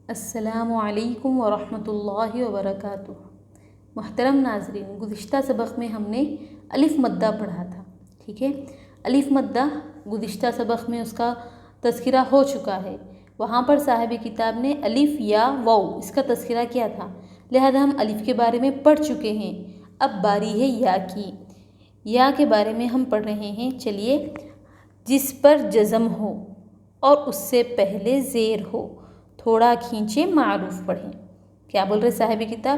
السلام علیکم ورحمۃ اللہ وبرکاتہ۔ محترم ناظرین، گزشتہ سبق میں ہم نے الف مدہ پڑھا تھا، ٹھیک ہے۔ الف مدہ گزشتہ سبق میں اس کا تذکرہ ہو چکا ہے۔ وہاں پر صاحب کتاب نے الف یا واو اس کا تذکرہ کیا تھا، لہذا ہم الف کے بارے میں پڑھ چکے ہیں۔ اب باری ہے یا کی۔ یا کے بارے میں ہم پڑھ رہے ہیں، چلیے۔ جس پر جزم ہو اور اس سے پہلے زیر ہو، تھوڑا کھینچے معروف پڑھیں۔ کیا بول رہے صاحب کتاب؟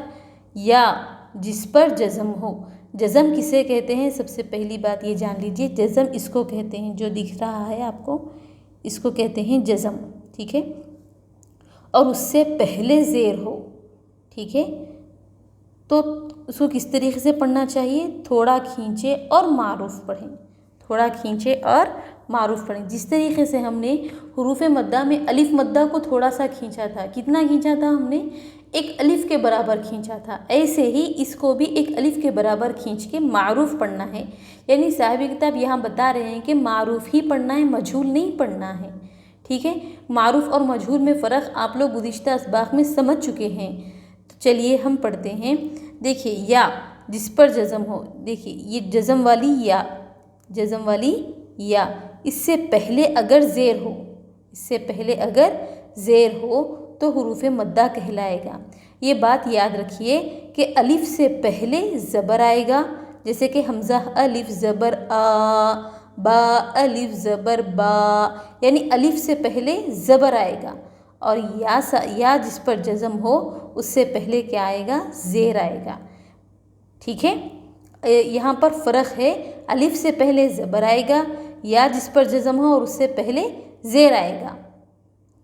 یا جس پر جزم ہو۔ جزم کسے کہتے ہیں؟ سب سے پہلی بات یہ جان لیجئے، جزم اس کو کہتے ہیں، جو دکھ رہا ہے آپ کو اس کو کہتے ہیں جزم، ٹھیک ہے۔ اور اس سے پہلے زیر ہو، ٹھیک ہے، تو اس کو کس طریقے سے پڑھنا چاہیے؟ تھوڑا کھینچے اور معروف پڑھیں، تھوڑا کھینچے اور معروف پڑھیں۔ جس طریقے سے ہم نے حروف مدہ میں الف مدہ کو تھوڑا سا کھینچا تھا، کتنا کھینچا تھا ہم نے؟ ایک الف کے برابر کھینچا تھا، ایسے ہی اس کو بھی ایک الف کے برابر کھینچ کے معروف پڑھنا ہے۔ یعنی صاحب کتاب یہاں بتا رہے ہیں کہ معروف ہی پڑھنا ہے، مجہول نہیں پڑھنا ہے، ٹھیک ہے۔ معروف اور مجہول میں فرق آپ لوگ گزشتہ اسباق میں سمجھ چکے ہیں۔ تو چلیے ہم پڑھتے ہیں۔ دیکھیے، یا جس پر جزم ہو، دیکھیے یہ جزم والی یا، جزم والی یا، اس سے پہلے اگر زیر ہو، اس سے پہلے اگر زیر ہو تو حروف مدہ کہلائے گا۔ یہ بات یاد رکھیے کہ الف سے پہلے زبر آئے گا، جیسے کہ حمزہ الف زبر آ، با الف زبر با، یعنی الف سے پہلے زبر آئے گا۔ اور یا جس پر جزم ہو اس سے پہلے کیا آئے گا؟ زیر آئے گا، ٹھیک ہے۔ یہاں پر فرق ہے، الف سے پہلے زبر آئے گا، یا جس پر جزم ہو اور اس سے پہلے زیر آئے گا۔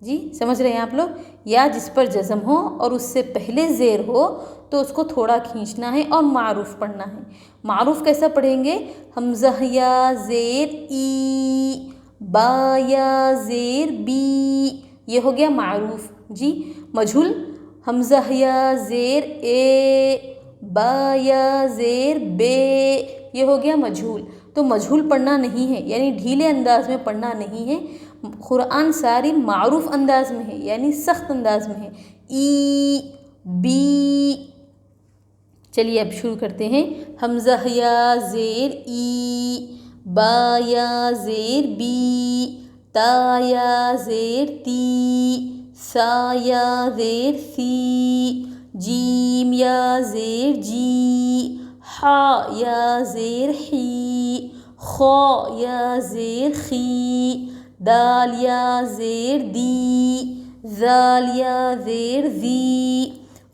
جی سمجھ رہے ہیں آپ لوگ؟ یا جس پر جزم ہو اور اس سے پہلے زیر ہو تو اس کو تھوڑا کھینچنا ہے اور معروف پڑھنا ہے۔ معروف کیسا پڑھیں گے؟ حمزہ یا زیر ای، با یا زیر بی، یہ ہو گیا معروف۔ جی مجہول، حمزہ یا زیر اے، با یا زیر بے، یہ ہو گیا مجہول۔ تو مجہول پڑھنا نہیں ہے، یعنی ڈھیلے انداز میں پڑھنا نہیں ہے۔ قرآن ساری معروف انداز میں ہے، یعنی سخت انداز میں ہے۔ ای بی، چلیے اب شروع کرتے ہیں۔ حمزہ یا زیر ای، با یا زیر بی، تا یا زیر تی، سا یا زیر سی، جیم یا زیر جی، حا یا زیر حی، خا یا زیر خی، دال یا زیر دی، ذال یا زیر زی،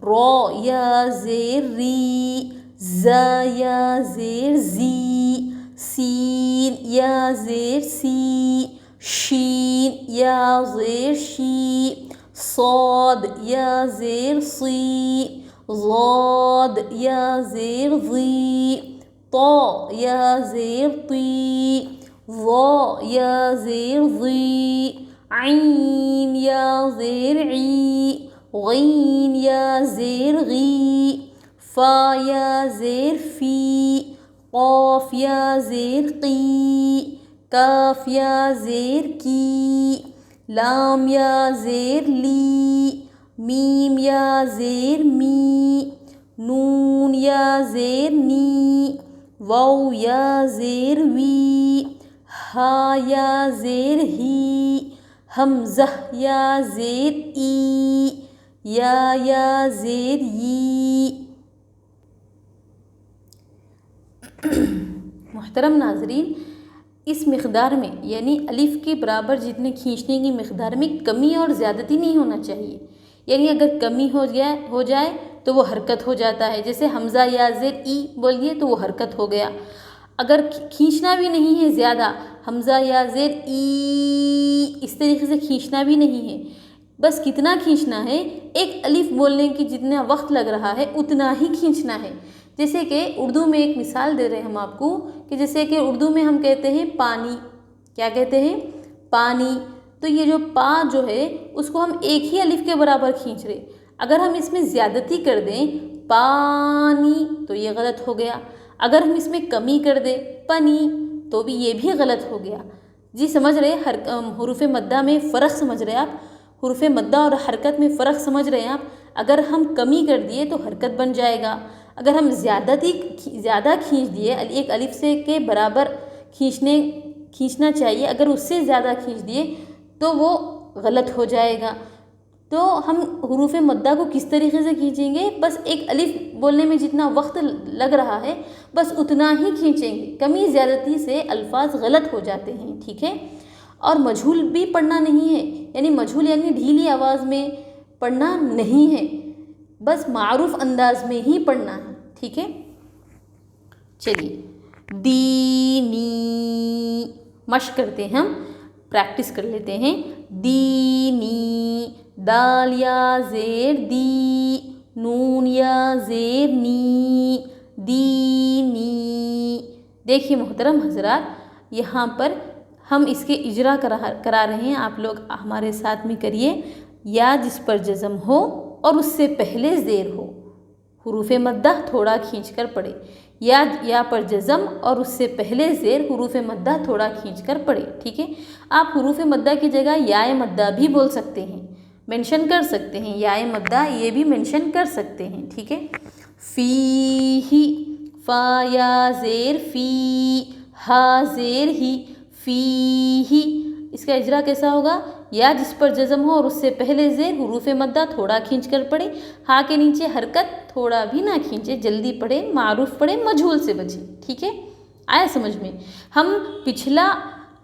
را یا زیر ری، زا یا زیر زی، سین یا زیر سی، شین یا زیر شی، صاد یا زیر صی، ضاد یا زیر ضی، طا یا زیر طی، ظا یا زیر ضی، عین یا زیر عی، غین یا زیر غی، فا یا زیر فی، قاف یا زیر قی، کاف یا زیر کی، لام یا زیر لی، میم یا زیر می، نون یا زیر نی، واو یا زیر وی، ہا یا زیر ہی، حمزہ یا زیر ای، یا زیر ی۔ محترم ناظرین، اس مقدار میں یعنی الف کے برابر جتنے کھینچنے کی مقدار میں کمی اور زیادتی نہیں ہونا چاہیے۔ یعنی اگر کمی ہو جائے تو وہ حرکت ہو جاتا ہے، جیسے حمزہ یا زیر ای بولیے تو وہ حرکت ہو گیا۔ اگر کھینچنا بھی نہیں ہے زیادہ، حمزہ یا زیر ای اس طریقے سے کھینچنا بھی نہیں ہے، بس کتنا کھینچنا ہے؟ ایک الف بولنے کی جتنا وقت لگ رہا ہے اتنا ہی کھینچنا ہے۔ جیسے کہ اردو میں ایک مثال دے رہے ہیں ہم آپ کو، کہ جیسے کہ اردو میں ہم کہتے ہیں پانی، کیا کہتے ہیں؟ پانی۔ تو یہ جو پا جو ہے اس کو ہم ایک ہی الف کے برابر کھینچ رہے۔ اگر ہم اس میں زیادتی کر دیں پانی تو یہ غلط ہو گیا، اگر ہم اس میں کمی کر دیں پنی تو بھی یہ بھی غلط ہو گیا۔ جی سمجھ رہے؟ حروف مدہ میں فرق سمجھ رہے آپ؟ حروف مدہ اور حرکت میں فرق سمجھ رہے ہیں آپ؟ اگر ہم کمی کر دیے تو حرکت بن جائے گا، اگر ہم زیادہ کھینچ دیے، ایک الف سے کے برابر کھینچنا چاہیے، اگر اس سے زیادہ کھینچ دیے تو وہ غلط ہو جائے گا۔ تو ہم حروف مدہ کو کس طریقے سے کھینچیں گے؟ بس ایک الف بولنے میں جتنا وقت لگ رہا ہے بس اتنا ہی کھینچیں گے، کمی زیادتی سے الفاظ غلط ہو جاتے ہیں، ٹھیک ہے؟ اور مجہول بھی پڑھنا نہیں ہے، یعنی مجہول یعنی ڈھیلی آواز میں پڑھنا نہیں ہے، بس معروف انداز میں ہی پڑھنا ہے، ٹھیک ہے؟ چلیے، دینی مشق کرتے ہیں، ہم پریکٹس کر لیتے ہیں۔ دینی، دال یا زیر دی، نون یا زیر نی، دینی۔ دیکھیے محترم حضرات، یہاں پر ہم اس کے اجرا کرا رہے ہیں، آپ لوگ ہمارے ساتھ میں کریے۔ یا جس پر جزم ہو اور اس سے پہلے زیر ہو، حروف مدہ تھوڑا کھینچ کر پڑھے۔ یا پر جزم اور اس سے پہلے زیر، حروف مدہ تھوڑا کھینچ کر پڑھے، ٹھیک ہے؟ آپ حروف مدہ کی جگہ یا مدہ بھی بول سکتے ہیں، مینشن کر سکتے ہیں، یا مدہ یہ بھی مینشن کر سکتے ہیں، ٹھیک ہے؟ فی ہی، فا یا زیر فی، ہا زیر ہی، فی ہی۔ اس کا اجرا کیسا ہوگا؟ یا جس پر جزم ہو اور اس سے پہلے زیر، حروف مدہ تھوڑا کھینچ کر پڑھے، ہا کے نیچے حرکت تھوڑا بھی نہ کھینچے، جلدی پڑھے، معروف پڑھے، مجہول سے بچے، ٹھیک ہے؟ آیا سمجھ میں؟ ہم پچھلا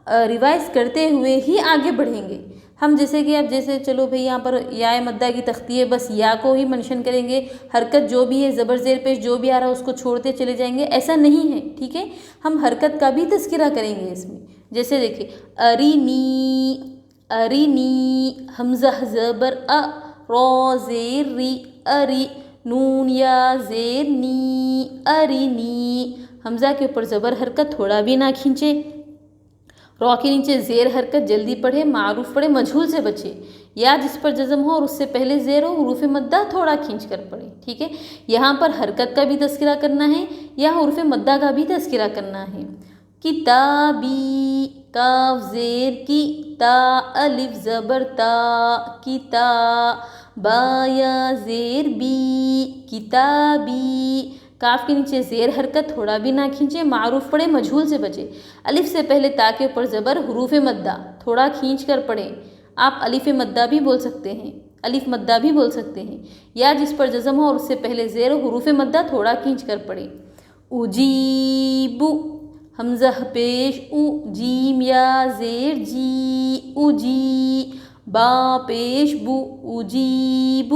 ریوائز کرتے ہوئے ہی آگے بڑھیں گے۔ ہم جیسے کہ اب جیسے چلو بھئی یہاں پر یا مدہ کی تختی ہے، بس یا کو ہی منشن کریں گے، حرکت جو بھی ہے، زبر زیر پیش جو بھی آ رہا ہے اس کو چھوڑتے چلے جائیں گے، ایسا نہیں ہے، ٹھیک ہے؟ ہم حرکت کا بھی تذکرہ کریں گے اس میں۔ جیسے دیکھیں، ارینی، ارینی، حمزہ زبر ا، را زیر ری، اری، نون یا زیر نی، ارینی۔ حمزہ کے اوپر زبر حرکت تھوڑا بھی نہ کھینچے، را کے نیچے زیر حرکت، جلدی پڑھے، معروف پڑھے، مجہول سے بچے۔ یا جس پر جزم ہو اور اس سے پہلے زیر ہو، حروف مدہ تھوڑا کھینچ کر پڑھے، ٹھیک ہے؟ یہاں پر حرکت کا بھی تذکرہ کرنا ہے یا حروف مدہ کا بھی تذکرہ کرنا ہے۔ کتابی، کاف زیر کی، تا الف زبر تا، کتا، با یا زیر بی، کتابی۔ کاف کے نیچے زیر حرکت تھوڑا بھی نہ کھینچے، معروف پڑھے، مجہول سے بچے۔ الف سے پہلے تا کے اوپر زبر، حروف مدہ تھوڑا کھینچ کر پڑھیں۔ آپ الف مدہ بھی بول سکتے ہیں، الف مدہ بھی بول سکتے ہیں۔ یا جس پر جزم ہو اور اس سے پہلے زیر ہو، حروف مدہ تھوڑا کھینچ کر پڑھیں۔ اجیب، حمزہ پیش او، جیم یا زیر جی، اجی، با پیش بو، اجیب۔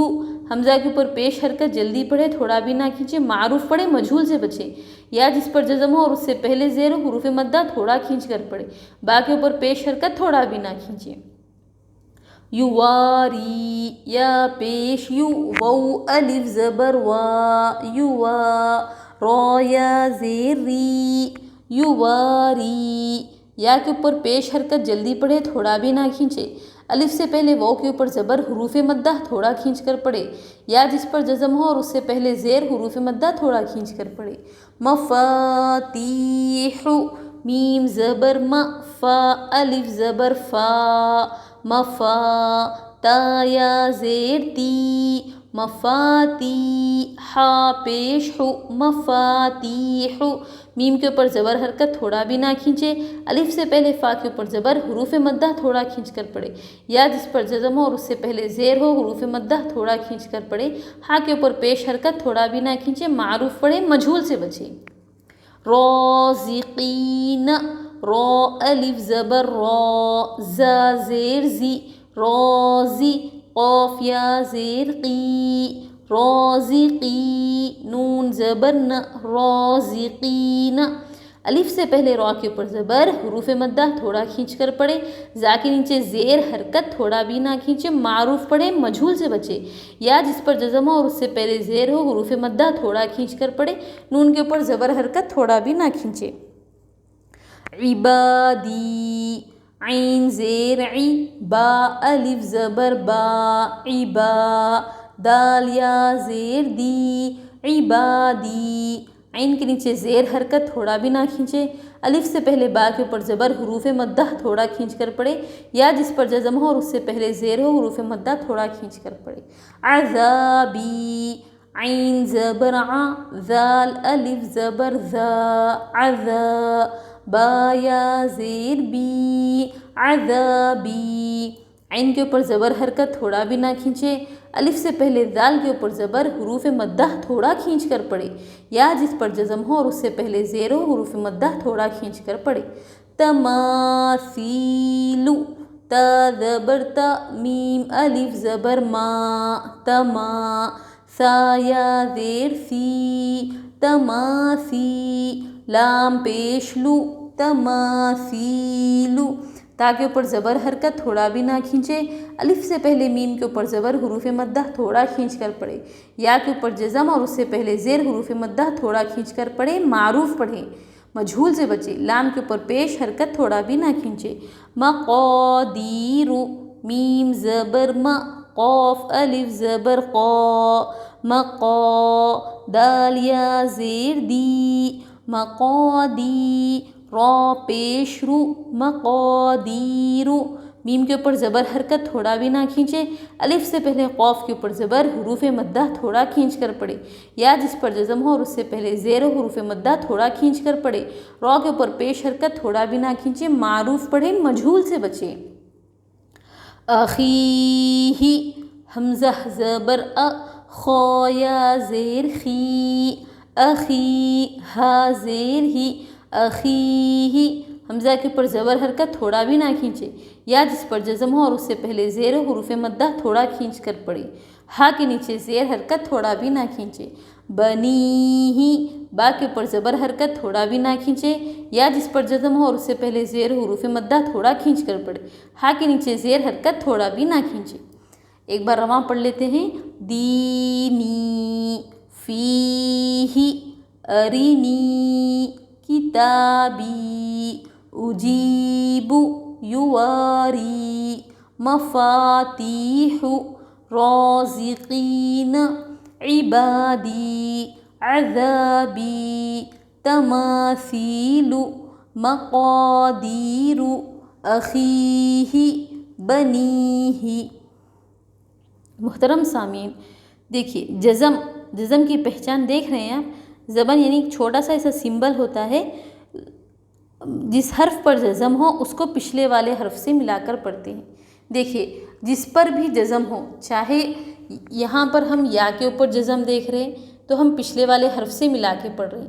حمزہ کے اوپر پیش حرکت، جلدی پڑھے، تھوڑا بھی نہ کھینچے، معروف پڑھے، مجہول سے بچے۔ یا جس پر جزم ہو اور اس سے پہلے زیر ہو، حروف مدہ تھوڑا کھینچ کر پڑھے، با کے اوپر پیش حرکت تھوڑا بھی نہ کھینچے۔ یواری، یا پیش یو، وو الف زبر وا، یوا، را یا زیر ری، یواری۔ یا کے اوپر پیش حرکت، جلدی پڑھے، تھوڑا بھی نہ کھینچے۔ الف سے پہلے واو کے اوپر زبر، حروف مدہ تھوڑا کھینچ کر پڑھے۔ یا جس پر جزم ہو اور اس سے پہلے زیر، حروف مدہ تھوڑا کھینچ کر پڑھے۔ مفاتیح، میم زبر م، فا الف زبر فا، مفا، تا یا زیر تی، مفاتی، ہا پیش ہو، مفاتیح۔ میم کے اوپر زبر حرکت تھوڑا بھی نہ کھینچے، الف سے پہلے فا کے اوپر زبر، حروف مدہ تھوڑا کھینچ کر پڑھے۔ یا جس پر جزم ہو اور اس سے پہلے زیر ہو، حروف مدہ تھوڑا کھینچ کر پڑھے، ہا کے اوپر پیش حرکت تھوڑا بھی نہ کھینچے، معروف پڑھے، مجہول سے بچے۔ رازقین، را الف زبر را، زا زیر زی، رازی، قاف یا زیر قی، رازقی، نون زبر ن، رازقین۔ الف سے پہلے را کے اوپر زبر، حروف مدہ تھوڑا کھینچ کر پڑھے، زا کے نیچے زیر حرکت تھوڑا بھی نہ کھینچے، معروف پڑھے، مجہول سے بچے۔ یا جس پر جزم ہو اور اس سے پہلے زیر ہو، حروف مدہ تھوڑا کھینچ کر پڑھے، نون کے اوپر زبر حرکت تھوڑا بھی نہ کھینچے۔ عبادی، عین زیر عی، با الف زبر با، عبا، دال یا زیر دی، عبادی۔ عین کے نیچے زیر حرکت تھوڑا بھی نہ کھینچے، الف سے پہلے با کے اوپر زبر حروف مدہ تھوڑا کھینچ کر پڑھے، یا جس پر جزم ہو اور اس سے پہلے زیر ہو حروف مدہ تھوڑا کھینچ کر پڑھے۔ عذابی، عین زبر ع، ذال الف زبر ذا، عذا، با یا زیر بی، عذابی، عین کے اوپر زبر حرکت تھوڑا بھی نہ کھینچے، الف سے پہلے ذال کے اوپر زبر حروف مدہ تھوڑا کھینچ کر پڑھے، یا جس پر جزم ہو اور اس سے پہلے زیر ہو حروف مدہ تھوڑا کھینچ کر پڑھے۔ تماثیل، تا زبر تا، میم الف زبر ما، تما، سا یا زیر سی، تماسی، لام پیش لو، تماثیلو، تا کے اوپر زبر حرکت تھوڑا بھی نہ کھینچے، الف سے پہلے میم کے اوپر زبر حروف مدہ تھوڑا کھینچ کر پڑھے، یا کے اوپر جزم اور اس سے پہلے زیر حروف مدہ تھوڑا کھینچ کر پڑھے، معروف پڑھے، مجہول سے بچے، لام کے اوپر پیش حرکت تھوڑا بھی نہ کھینچے۔ مقادیر، میم زبر ما، قاف الف زبر قا، مقا، دال یا زیر دی، مقادی، را پیش رو، مقادیر، میم کے اوپر زبر حرکت تھوڑا بھی نہ کھینچے، الف سے پہلے قاف کے اوپر زبر حروف مدہ تھوڑا کھینچ کر پڑھے، یا جس پر جزم ہو اور اس سے پہلے زیر حروف مدہ تھوڑا کھینچ کر پڑھے، را کے اوپر پیش حرکت تھوڑا بھی نہ کھینچے، معروف پڑھے، مجہول سے بچے۔ اخیہ، حمزہ زبر ا، خا یا زیر خی، اخی، ہا زیر ہی، اخیہ، حمزہ کے اوپر زبر حرکت تھوڑا بھی نہ کھینچے، یا جس پر جزم ہو اور اس سے پہلے زیر حروف مدہ تھوڑا کھینچ کر پڑھے، ہا کے نیچے زیر حرکت تھوڑا بھی نہ کھینچے۔ بنیہ، با کے اوپر زبر حرکت تھوڑا بھی نہ کھینچے، یا جس پر جزم ہو اور اس سے پہلے زیر حروف مدہ تھوڑا کھینچ کر پڑھے، ہا کے نیچے زیر حرکت تھوڑا بھی نہ کھینچے۔ ایک بار رواں پڑھ لیتے ہیں۔ دینی، فیہ، ارینی، کتابی، اجیب، یواری، مفاتیح، رازقین، عبادی، عذابی، تماثیل، مقادیر، اخیہ، بنیہ۔ محترم سامعین، دیکھیے جزم کی پہچان دیکھ رہے ہیں آپ، زبان یعنی ایک چھوٹا سا ایسا سمبل ہوتا ہے، جس حرف پر جزم ہو اس کو پچھلے والے حرف سے ملا کر پڑھتے ہیں۔ دیکھیے جس پر بھی جزم ہو، چاہے یہاں پر ہم یا کے اوپر جزم دیکھ رہے ہیں تو ہم پچھلے والے حرف سے ملا کے پڑھ رہے ہیں،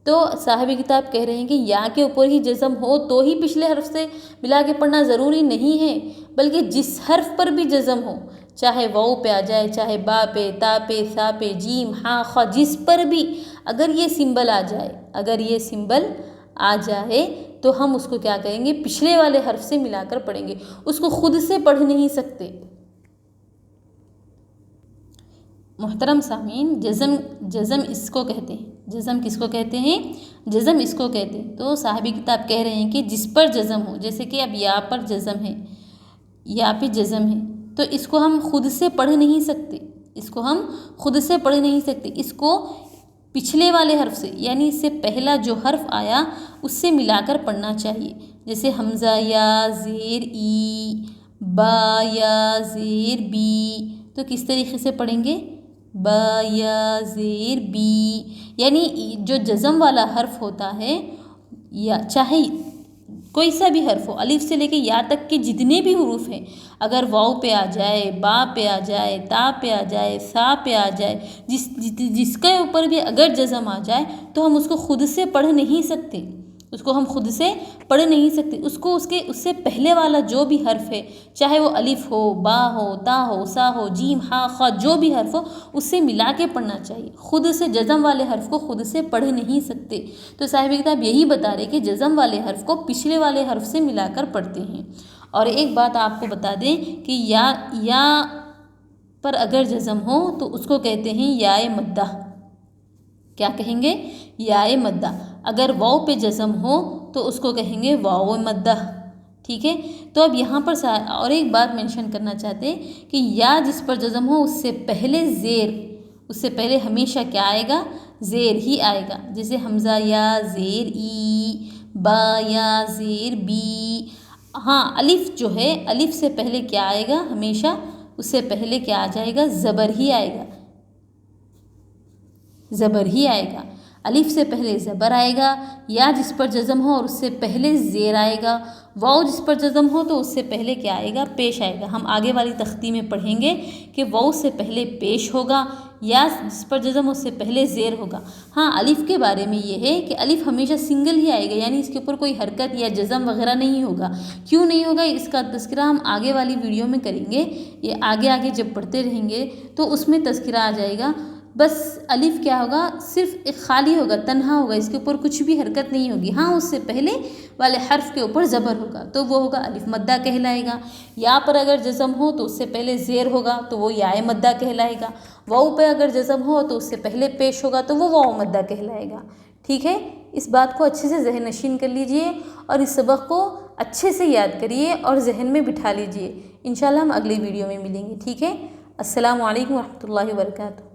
تو صاحب کتاب کہہ رہے ہیں کہ یا کے اوپر ہی جزم ہو تو ہی پچھلے حرف سے ملا کے پڑھنا ضروری نہیں ہے، بلکہ جس حرف پر بھی جزم ہو، چاہے واؤ پہ آ جائے، چاہے با پہ، تا پہ، سا پہ، جیم، ہاں، خا، جس پر بھی اگر یہ سمبل آ جائے تو ہم اس کو کیا کہیں گے؟ پچھلے والے حرف سے ملا کر پڑھیں گے، اس کو خود سے پڑھ نہیں سکتے۔ محترم سامعین، جزم اس کو کہتے ہیں، جزم کس کو کہتے ہیں؟ جزم اس کو کہتے ہیں۔ تو صاحب کتاب کہہ رہے ہیں کہ جس پر جزم ہو، جیسے کہ اب یا پر جزم ہے، یا پہ جزم ہے، تو اس کو ہم خود سے پڑھ نہیں سکتے، اس کو پچھلے والے حرف سے، یعنی اس سے پہلا جو حرف آیا اس سے ملا کر پڑھنا چاہیے۔ جیسے حمزہ یا زیر ای، با یا زیر بی، تو کس طریقے سے پڑھیں گے؟ با یا زیر بی، یعنی جو جزم والا حرف ہوتا ہے، یا چاہے کوئی سا بھی حرف ہو، الف سے لے کے یا تک کے جتنے بھی حروف ہیں، اگر واؤ پہ آ جائے، با پہ آ جائے، تا پہ آ جائے، سا پہ آ جائے، جس کے اوپر بھی اگر جزم آ جائے تو ہم اس کو خود سے پڑھ نہیں سکتے، اس سے پہلے والا جو بھی حرف ہے، چاہے وہ الف ہو، با ہو، تا ہو، سا ہو، جیم، ہا، خا، جو بھی حرف ہو، اس سے ملا کے پڑھنا چاہیے، خود سے جزم والے حرف کو خود سے پڑھ نہیں سکتے۔ تو صاحب کتاب یہی بتا رہے کہ جزم والے حرف کو پچھلے والے حرف سے ملا کر پڑھتے ہیں۔ اور ایک بات آپ کو بتا دیں کہ یا پر اگر جزم ہو تو اس کو کہتے ہیں یائے مدہ۔ کیا کہیں گے؟ یائے مدہ۔ اگر واؤ پہ جزم ہو تو اس کو کہیں گے واؤ مدہ، ٹھیک ہے؟ تو اب یہاں پر اور ایک بات مینشن کرنا چاہتے ہیں کہ یا جس پر جزم ہو اس سے پہلے ہمیشہ کیا آئے گا؟ زیر ہی آئے گا. جیسے حمزہ یا زیر ای، با یا زیر بی. ہاں الف جو ہے، الف سے پہلے کیا آئے گا؟ ہمیشہ اس سے پہلے کیا آ جائے گا؟ زبر ہی آئے گا، زبر ہی آئے گا. الف سے پہلے زبر آئے گا، یا جس پر جزم ہو اور اس سے پہلے زیر آئے گا. واؤ جس پر جزم ہو تو اس سے پہلے کیا آئے گا؟ پیش آئے گا. ہم آگے والی تختی میں پڑھیں گے کہ واؤ سے پہلے پیش ہوگا، یا جس پر جزم ہو اس سے پہلے زیر ہوگا. ہاں الف کے بارے میں یہ ہے کہ الف ہمیشہ سنگل ہی آئے گا، یعنی اس کے اوپر کوئی حرکت یا جزم وغیرہ نہیں ہوگا. کیوں نہیں ہوگا؟ اس کا تذکرہ ہم آگے والی ویڈیو میں کریں گے. یہ آگے جب پڑھتے رہیں گے تو اس میں تذکرہ آ جائے گا. بس الف کیا ہوگا؟ صرف ایک خالی ہوگا، تنہا ہوگا، اس کے اوپر کچھ بھی حرکت نہیں ہوگی. ہاں اس سے پہلے والے حرف کے اوپر زبر ہوگا تو وہ ہوگا الف مدہ کہلائے گا. یا پر اگر جزم ہو تو اس سے پہلے زیر ہوگا تو وہ یائے مدہ کہلائے گا. واؤ پہ اگر جزم ہو تو اس سے پہلے پیش ہوگا تو وہ واؤ مدہ کہلائے گا. ٹھیک ہے، اس بات کو اچھے سے ذہن نشین کر لیجئے اور اس سبق کو اچھے سے یاد کریے اور ذہن میں بٹھا لیجئے. انشاءاللہ ہم اگلی ویڈیو میں ملیں گے. ٹھیک ہے، السلام علیکم ورحمۃ اللہ وبرکاتہ.